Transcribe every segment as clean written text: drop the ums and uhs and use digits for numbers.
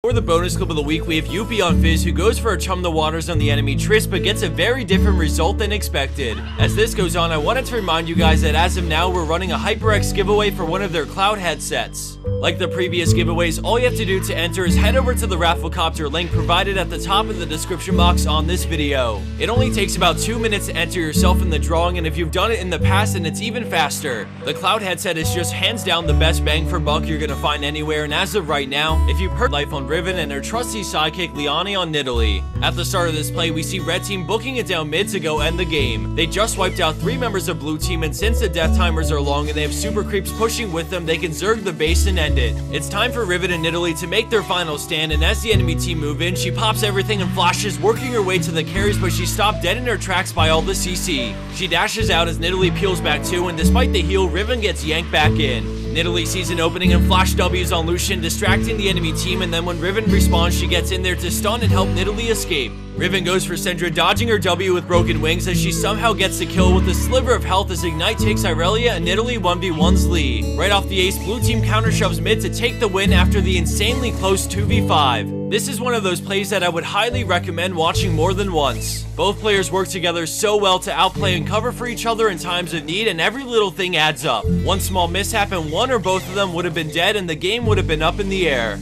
For the bonus clip of the week, we have Yuppie on Fizz, who goes for a chum the waters on the enemy Triss, but gets a very different result than expected. As this goes on, I wanted to remind you guys that as of now, we're running a HyperX giveaway for one of their cloud headsets. Like the previous giveaways, all you have to do to enter is head over to the Rafflecopter link provided at the top of the description box on this video. It only takes about 2 minutes to enter yourself in the drawing, and if you've done it in the past, then it's even faster. The cloud headset is just hands down the best bang for buck you're gonna find anywhere, and as of right now, if you purchase Life on Riven and her trusty sidekick Leone on Nidalee. At the start of this play, we see red team booking it down mid to go end the game. They just wiped out 3 members of blue team, and since the death timers are long and they have super creeps pushing with them, they can zerg the base and end it. It's time for Riven and Nidalee to make their final stand, and as the enemy team move in, she pops everything and flashes, working her way to the carries, but she's stopped dead in her tracks by all the CC. She dashes out as Nidalee peels back too, and despite the heal, Riven gets yanked back in. Nidalee sees an opening and flash W's on Lucian, distracting the enemy team, and then when Riven respawns, she gets in there to stun and help Nidalee escape. Riven goes for Syndra, dodging her W with broken wings as she somehow gets the kill with a sliver of health as Ignite takes Irelia and Nidalee 1v1's Lee. Right off the ace, blue team counter shoves mid to take the win after the insanely close 2v5. This is one of those plays that I would highly recommend watching more than once. Both players work together so well to outplay and cover for each other in times of need, and every little thing adds up. One small mishap and one or both of them would have been dead and the game would have been up in the air.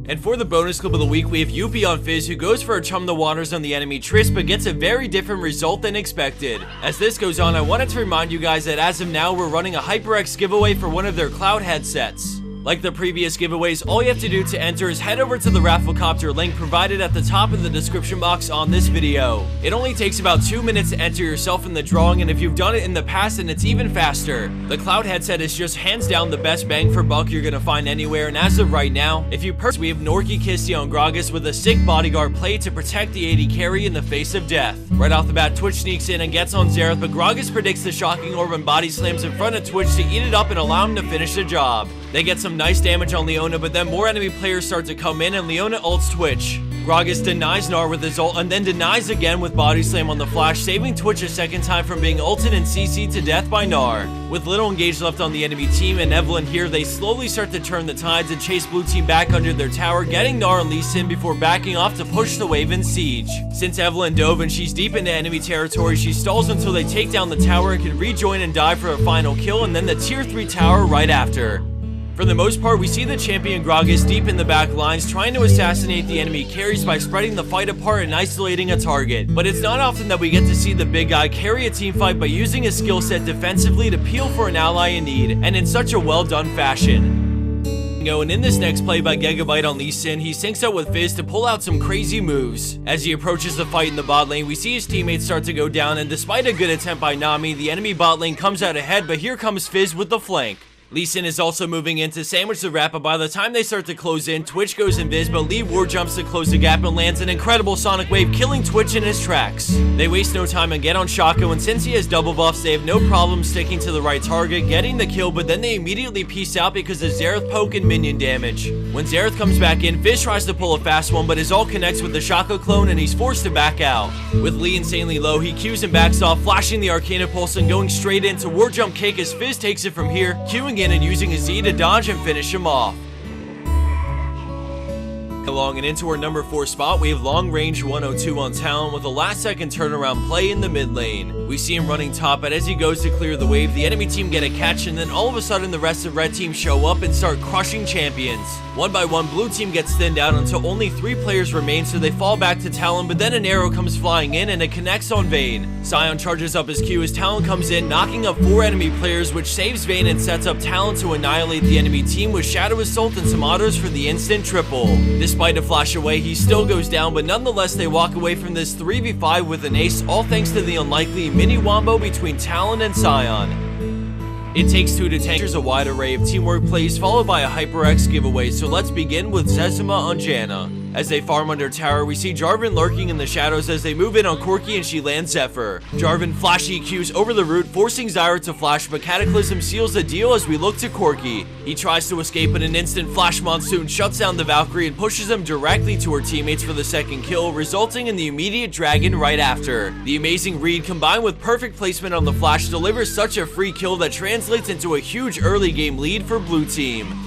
And for the bonus clip of the week, we have Yuppie on Fizz, who goes for a chum the waters on the enemy Triss, but gets a very different result than expected. As this goes on, I wanted to remind you guys that as of now, we're running a HyperX giveaway for one of their cloud headsets. Like the previous giveaways, all you have to do to enter is head over to the Rafflecopter link provided at the top of the description box on this video. It only takes about 2 minutes to enter yourself in the drawing, and if you've done it in the past, then it's even faster. The cloud headset is just hands down the best bang for buck you're gonna find anywhere, and as of right now, if you purchase, we have Norky Kisty on Gragas with a sick bodyguard play to protect the AD carry in the face of death. Right off the bat, Twitch sneaks in and gets on Xerath, but Gragas predicts the shocking orb and body slams in front of Twitch to eat it up and allow him to finish the job. They get some nice damage on Leona, but then more enemy players start to come in and Leona ults Twitch. Gragas denies Gnar with his ult and then denies again with body slam on the flash, saving Twitch a second time from being ulted and CC'd to death by Gnar. With little engaged left on the enemy team and Evelynn here, they slowly start to turn the tides and chase blue team back under their tower, getting Gnar and Lee Sin before backing off to push the wave in siege. Since Evelynn dove and she's deep into enemy territory, she stalls until they take down the tower and can rejoin and die for a final kill, and then the tier 3 tower right after. For the most part, we see the champion Gragas deep in the back lines trying to assassinate the enemy carries by spreading the fight apart and isolating a target. But it's not often that we get to see the big guy carry a team fight by using his skill set defensively to peel for an ally in need, and in such a well done fashion. And in this next play by Gigabyte on Lee Sin, he syncs up with Fizz to pull out some crazy moves. As he approaches the fight in the bot lane, we see his teammates start to go down, and despite a good attempt by Nami, the enemy bot lane comes out ahead, but here comes Fizz with the flank. Lee Sin is also moving in to sandwich the wrap, but by the time they start to close in, Twitch goes invis, but Lee war jumps to close the gap and lands an incredible sonic wave, killing Twitch in his tracks. They waste no time and get on Shaka, and since he has double buffs, they have no problem sticking to the right target, getting the kill, but then they immediately peace out because of Xerath poke and minion damage. When Xerath comes back in, Fizz tries to pull a fast one, but his ult connects with the Shaka clone and he's forced to back out. With Lee insanely low, he Qs and backs off, flashing the Arcana Pulse and going straight into war jump kick as Fizz takes it from here, Qing in and using his Z to dodge and finish him off. Along and into our number 4 spot, we have long range 102 on Talon with a last second turnaround play in the mid lane. We see him running top, but as he goes to clear the wave, the enemy team get a catch, and then all of a sudden the rest of red team show up and start crushing champions. One by one, blue team gets thinned out until only 3 players remain, so they fall back to Talon, but then an arrow comes flying in and it connects on Vayne. Sion charges up his Q as Talon comes in, knocking up 4 enemy players, which saves Vayne and sets up Talon to annihilate the enemy team with Shadow Assault and some autos for the instant triple. Despite a flash away, he still goes down, but nonetheless they walk away from this 3v5 with an ace, all thanks to the unlikely mini wombo between Talon and Sion. It takes 2 to tank. There's a wide array of teamwork plays followed by a HyperX giveaway, so let's begin with Zezima on Janna. As they farm under tower, we see Jarvan lurking in the shadows as they move in on Corki and she lands Zephyr. Jarvan flashy Qs over the root, forcing Zyra to flash, but Cataclysm seals the deal as we look to Corki. He tries to escape, but an instant Flash Monsoon shuts down the Valkyrie and pushes him directly to her teammates for the second kill, resulting in the immediate dragon right after. The amazing read combined with perfect placement on the flash delivers such a free kill that translates into a huge early game lead for blue team.